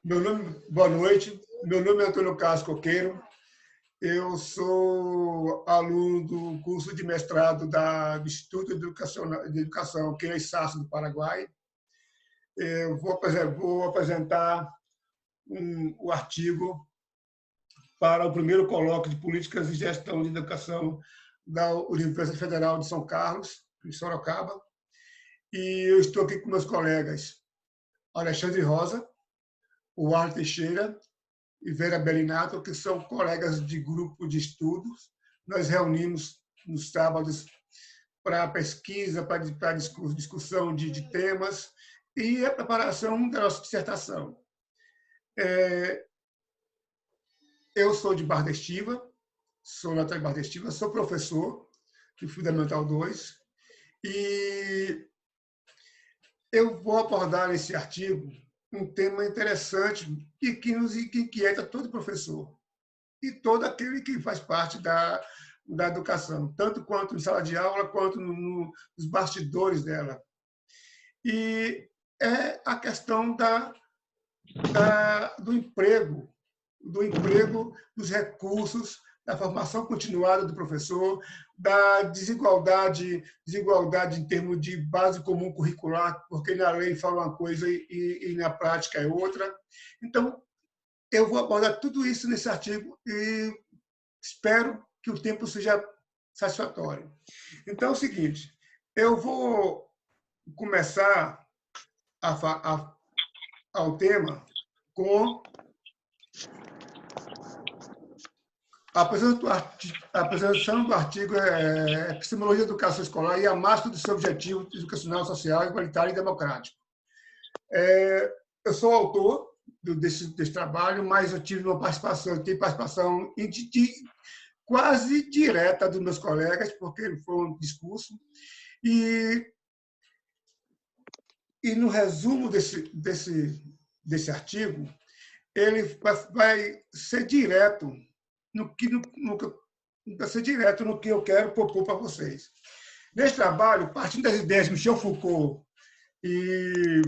Boa noite. Meu nome é Antônio Carlos Coqueiro. Eu sou aluno do curso de mestrado do Instituto de Educação Queiroz do Paraguai. Eu vou apresentar o artigo para o primeiro colóquio de Políticas e Gestão de Educação da Universidade Federal de São Carlos, em Sorocaba. E eu estou aqui com meus colegas Alexandre Rosa, o Arthur Teixeira e Vera Belinato, que são colegas de grupo de estudos. Nós reunimos nos sábados para pesquisa, para discussão de temas e a preparação da nossa dissertação. Eu sou de Barra da Estiva, sou natural de Barra da Estiva, sou professor de Fundamental 2 e eu vou abordar nesse artigo um tema interessante e que nos inquieta todo professor e todo aquele que faz parte da educação, tanto quanto em sala de aula, quanto nos bastidores dela. E é a questão do emprego, dos recursos, da formação continuada do professor, da desigualdade em termos de base comum curricular, porque na lei fala uma coisa e na prática é outra. Então, eu vou abordar tudo isso nesse artigo e espero que o tempo seja satisfatório. Então, é o seguinte, eu vou começar ao tema com a apresentação do artigo é Epistemologia da Educação Escolar e a máscara do seu objetivo educacional, social, igualitário e democrático. Eu sou autor desse trabalho, mas eu tive tenho participação quase direta dos meus colegas, porque foi um discurso. E no resumo desse artigo, ele vai ser direto no que eu quero propor para vocês. Nesse trabalho, partindo das ideias de Michel Foucault e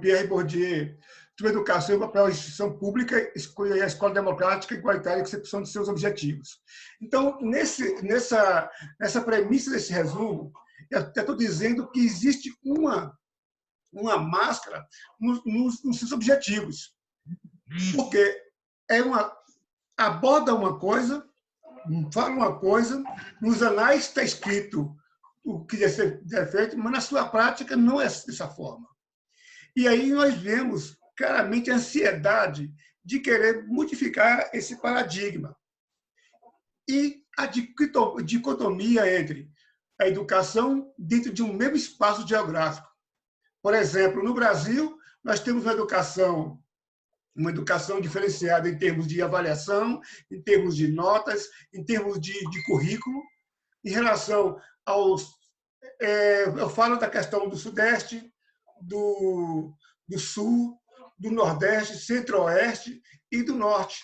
Pierre Bourdieu sobre educação e o papel da instituição pública, a escola democrática, igualitária e execução de seus objetivos. Então, nessa premissa desse resumo, eu estou dizendo que existe uma máscara nos seus objetivos, porque aborda uma coisa, fala uma coisa, nos anais está escrito o que deve ser feito, mas na sua prática não é dessa forma. E aí nós vemos claramente a ansiedade de querer modificar esse paradigma e a dicotomia entre a educação dentro de um mesmo espaço geográfico. Por exemplo, no Brasil, nós temos uma educação diferenciada em termos de avaliação, em termos de notas, em termos de currículo. Em relação eu falo da questão do Sudeste, do Sul, do Nordeste, Centro-Oeste e do Norte.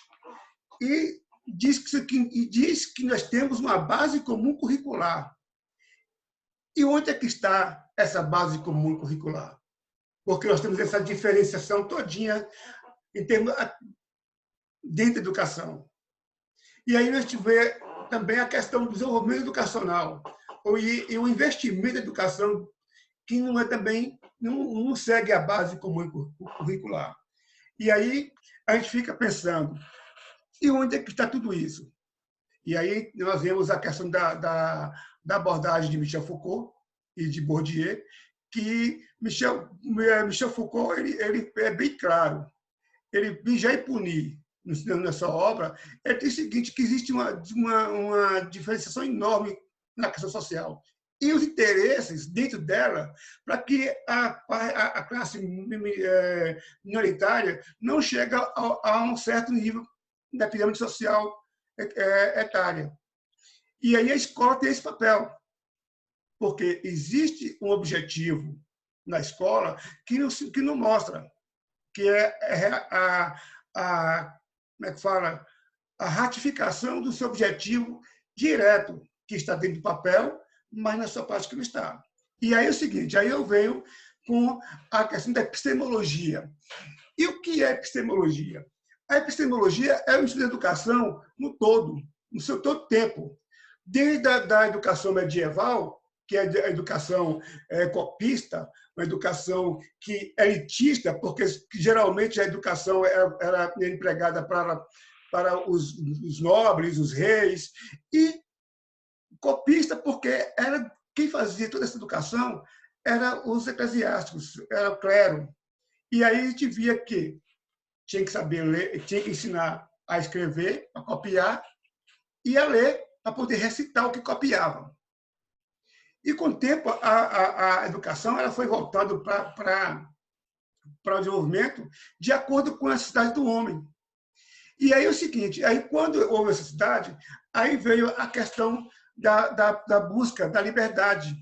E diz que nós temos uma base comum curricular. E onde é que está essa base comum curricular? Porque nós temos essa diferenciação todinha dentro da educação. E aí nós tivemos também a questão do desenvolvimento educacional e o investimento na educação, que não segue a base comum curricular. E aí a gente fica pensando, e onde é que está tudo isso? E aí nós vemos a questão da abordagem de Michel Foucault e de Bourdieu, que Michel Foucault ele é bem claro. Ele, Michel Punir, na sua obra, ele diz o seguinte, que existe uma diferenciação enorme na questão social. E os interesses dentro dela, para que a classe minoritária não chegue a um certo nível da pirâmide social etária. E aí a escola tem esse papel, porque existe um objetivo na escola que não mostra, que é como é que fala? A ratificação do seu objetivo direto, que está dentro do papel, mas na sua prática não está. E aí é o seguinte, aí eu venho com a questão da epistemologia. E o que é epistemologia? A epistemologia é o estudo da educação no todo, no seu todo tempo. Desde a da educação medieval, que é a educação copista, uma educação que é elitista, porque geralmente a educação era empregada para os nobres, os reis, e copista porque era quem fazia toda essa educação eram os eclesiásticos, era o clero. E aí a gente via que tinha que saber ler, tinha que ensinar a escrever, a copiar, e a ler para poder recitar o que copiava. E, com o tempo, a educação ela foi voltada para o desenvolvimento de acordo com a necessidade do homem. E aí é o seguinte, aí quando houve essa necessidade, aí veio a questão da busca da liberdade.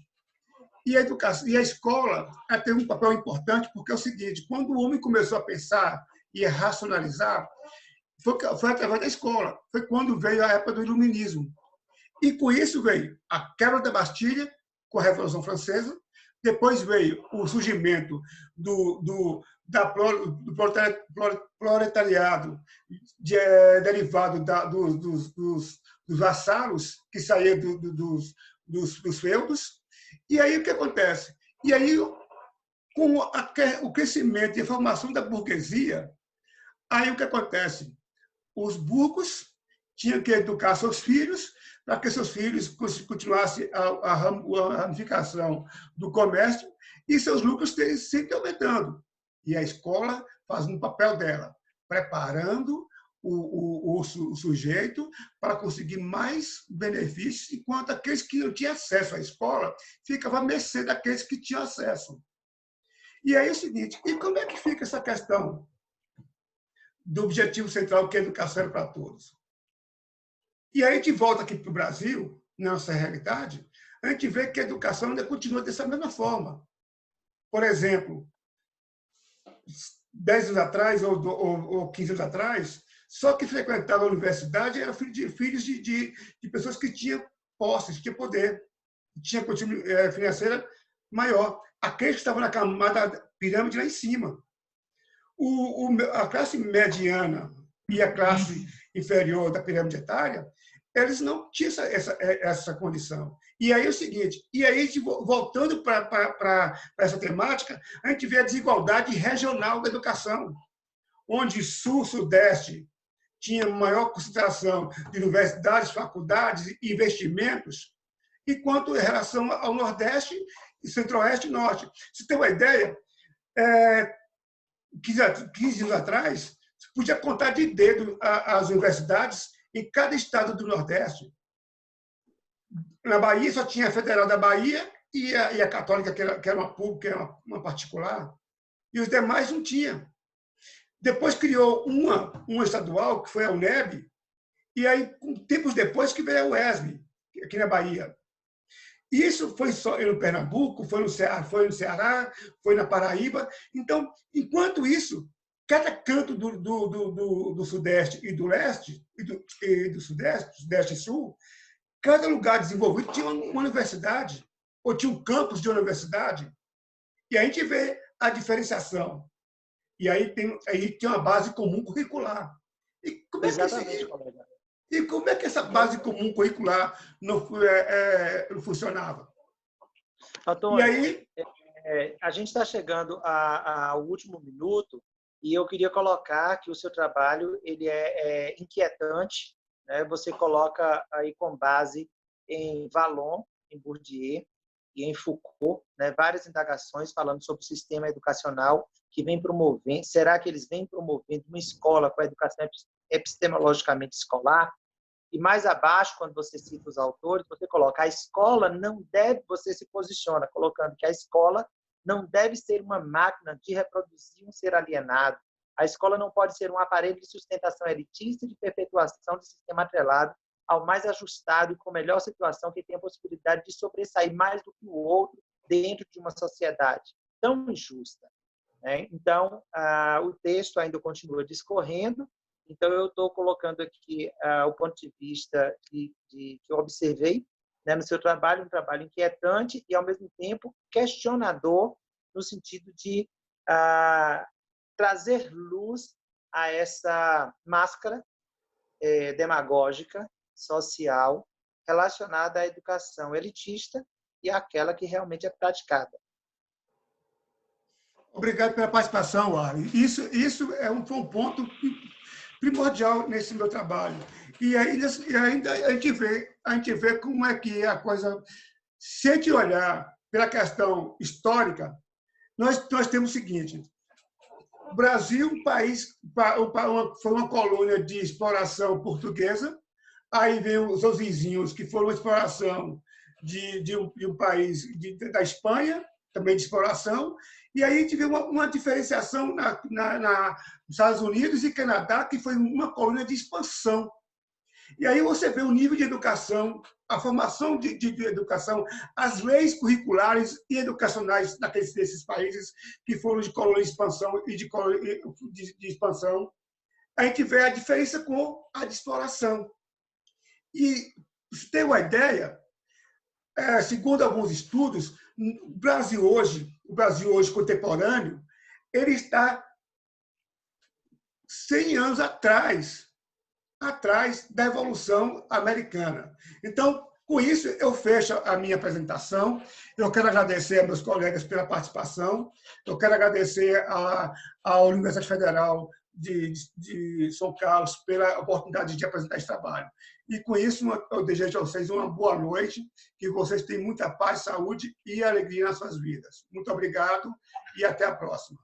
E a educação, e a escola tem um papel importante, porque é o seguinte, quando o homem começou a pensar e a racionalizar, foi através da escola. Foi quando veio a época do Iluminismo. E com isso veio a quebra da Bastilha, com a Revolução Francesa, depois veio o surgimento do proletariado derivado dos vassalos que saía dos feudos. E aí o que acontece? E aí, com o crescimento e a formação da burguesia, aí o que acontece? Os burgos tinham que educar seus filhos para que seus filhos continuassem a ramificação do comércio e seus lucros sempre aumentando. E a escola fazendo o papel dela, preparando o sujeito para conseguir mais benefícios, enquanto aqueles que não tinham acesso à escola ficavam à mercê daqueles que tinham acesso. E aí é o seguinte, e como é que fica essa questão do objetivo central, que é a educação para todos? E aí a gente volta aqui para o Brasil, na nossa realidade, a gente vê que a educação ainda continua dessa mesma forma. Por exemplo, 10 anos atrás ou 15 anos atrás, só que frequentava a universidade eram filhos de pessoas que tinham posses, tinham poder, tinham condição financeira maior. Aqueles que estavam na camada pirâmide lá em cima. A classe mediana e a classe inferior da pirâmide etária, eles não tinham essa condição. E aí é o seguinte, e aí, voltando para essa temática, a gente vê a desigualdade regional da educação, onde Sul, Sudeste tinha maior concentração de universidades, faculdades e investimentos, enquanto em relação ao Nordeste, Centro-Oeste e Norte. Se tem uma ideia, 15 anos atrás, você podia contar de dedo as universidades em cada estado do Nordeste. Na Bahia só tinha a Federal da Bahia e a Católica, que era uma pública, que era uma particular, e os demais não tinham. Depois criou uma estadual, que foi a UNEB, e aí, tempos depois, que veio a UESB, aqui na Bahia. Isso foi só no Pernambuco, foi no Ceará, foi na Paraíba. Então, enquanto isso, cada canto do Sudeste e do Leste, e do Sudeste, Sudeste e Sul, cada lugar desenvolvido tinha uma universidade, ou tinha um campus de universidade. E a gente vê a diferenciação. E aí tem uma base comum curricular. E como é que essa base comum curricular não funcionava? Antônio, e aí, a gente está chegando ao último minuto e eu queria colocar que o seu trabalho ele é inquietante, né? Você coloca aí com base em Vallon, em Bourdieu e em Foucault, né? Várias indagações falando sobre o sistema educacional que vem promovendo. Será que eles vêm promovendo uma escola com a educação epistemologicamente escolar? E mais abaixo, quando você cita os autores, você coloca a escola não deve, você se posiciona colocando que a escola não deve ser uma máquina de reproduzir um ser alienado. A escola não pode ser um aparelho de sustentação elitista e de perpetuação de sistema atrelado ao mais ajustado e com melhor situação que tem a possibilidade de sobressair mais do que o outro dentro de uma sociedade tão injusta. Né? Então, o texto ainda continua discorrendo. Então, eu estou colocando aqui o ponto de vista que eu observei, né, no seu trabalho, um trabalho inquietante e, ao mesmo tempo, questionador no sentido de trazer luz a essa máscara demagógica, social, relacionada à educação elitista e àquela que realmente é praticada. Obrigado pela participação, Ari. Isso foi um ponto primordial nesse meu trabalho. E ainda a gente vê como é que a coisa, se a gente olhar pela questão histórica, nós temos o seguinte: o Brasil, um país, foi uma colônia de exploração portuguesa, aí vem os seus vizinhos, que foram uma exploração de um país da Espanha, também de exploração, e aí a gente vê uma diferenciação nos Estados Unidos e Canadá, que foi uma colônia de expansão. E aí você vê o nível de educação, a formação de educação, as leis curriculares e educacionais desses países que foram de colônia de expansão e de expansão. A gente vê a diferença com a de exploração. E, para você ter uma ideia, segundo alguns estudos, o Brasil hoje contemporâneo, ele está 100 anos atrás da Evolução Americana. Então, com isso, eu fecho a minha apresentação. Eu quero agradecer a meus colegas pela participação. Eu quero agradecer à Universidade Federal de São Carlos pela oportunidade de apresentar esse trabalho. E, com isso, eu desejo a vocês uma boa noite, que vocês tenham muita paz, saúde e alegria nas suas vidas. Muito obrigado e até a próxima.